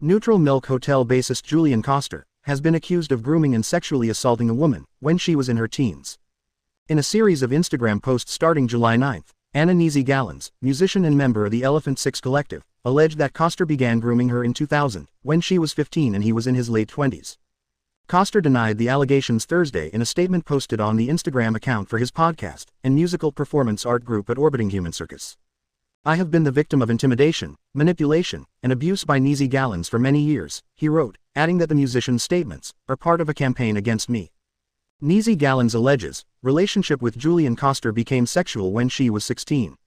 Neutral Milk Hotel bassist Julian Koster has been accused of grooming and sexually assaulting a woman when she was in her teens. In a series of Instagram posts starting July 9, Nesey Gallons, musician and member of the Elephant Six collective, alleged that Koster began grooming her in 2000, when she was 15 and he was in his late 20s. Koster denied the allegations Thursday in a statement posted on the Instagram account for his podcast and musical performance art group at Orbiting Human Circus. "I have been the victim of intimidation, manipulation, and abuse by Nesey Gallons for many years," he wrote, adding that the musician's statements are part of a campaign against me. Nesey Gallons alleges, relationship with Julian Koster became sexual when she was 16.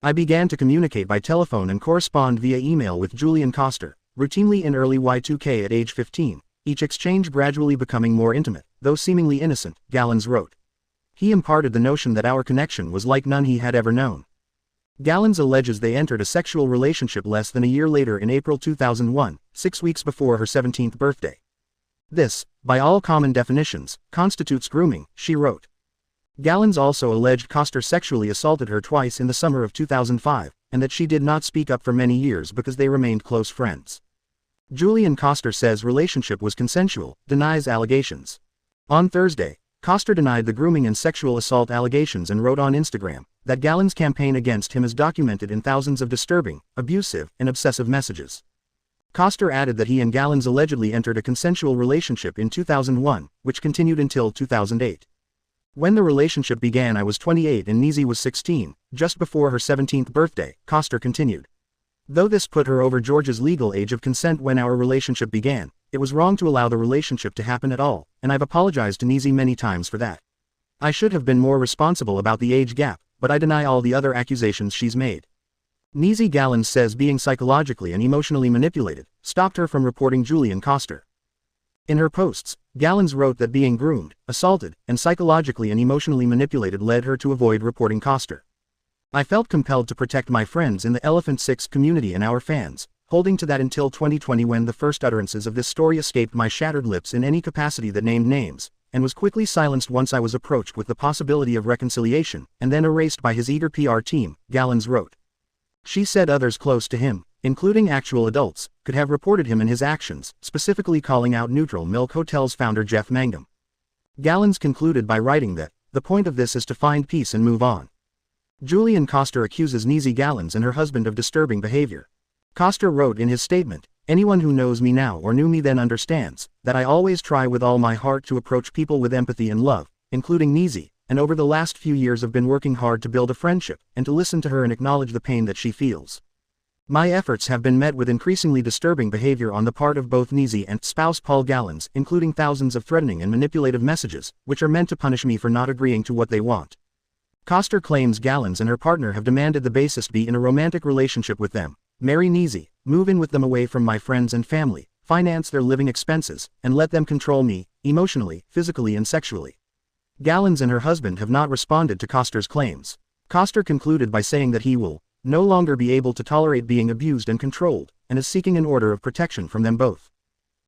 "I began to communicate by telephone and correspond via email with Julian Koster, routinely in early Y2K at age 15, each exchange gradually becoming more intimate, though seemingly innocent," Gallons wrote. "He imparted the notion that our connection was like none he had ever known." Gallons alleges they entered a sexual relationship less than a year later in April 2001, 6 weeks before her 17th birthday. "This, by all common definitions, constitutes grooming," she wrote. Gallons also alleged Koster sexually assaulted her twice in the summer of 2005, and that she did not speak up for many years because they remained close friends. Julian Koster says relationship was consensual, denies allegations. On Thursday, Koster denied the grooming and sexual assault allegations and wrote on Instagram that Gallons' campaign against him is documented in thousands of disturbing, abusive, and obsessive messages. Koster added that he and Gallons allegedly entered a consensual relationship in 2001, which continued until 2008. "When the relationship began I was 28 and Nesey was 16, just before her 17th birthday," Koster continued. "Though this put her over Georgia's legal age of consent when our relationship began, it was wrong to allow the relationship to happen at all, and I've apologized to Nesey many times for that. I should have been more responsible about the age gap, but I deny all the other accusations she's made." Nesey Gallons says being psychologically and emotionally manipulated stopped her from reporting Julian Koster. In her posts, Gallons wrote that being groomed, assaulted, and psychologically and emotionally manipulated led her to avoid reporting Koster. "I felt compelled to protect my friends in the Elephant Six community and our fans, holding to that until 2020 when the first utterances of this story escaped my shattered lips in any capacity that named names, and was quickly silenced once I was approached with the possibility of reconciliation, and then erased by his eager PR team," Gallons wrote. She said others close to him, including actual adults, could have reported him and his actions, specifically calling out Neutral Milk Hotel's founder Jeff Mangum. Gallons concluded by writing that, "The point of this is to find peace and move on." Julian Koster accuses Nesey Gallons and her husband of disturbing behavior. Koster wrote in his statement, "Anyone who knows me now or knew me then understands that I always try with all my heart to approach people with empathy and love, including Nesey, and over the last few years I've been working hard to build a friendship and to listen to her and acknowledge the pain that she feels. My efforts have been met with increasingly disturbing behavior on the part of both Nesey and spouse Paul Gallons, including thousands of threatening and manipulative messages, which are meant to punish me for not agreeing to what they want." Koster claims Gallons and her partner have demanded the bassist be in a romantic relationship with them, marry Nesey, move in with them away from my friends and family, finance their living expenses, and let them control me, emotionally, physically and sexually. Gallons and her husband have not responded to Koster's claims. Koster concluded by saying that he will no longer be able to tolerate being abused and controlled, and is seeking an order of protection from them both.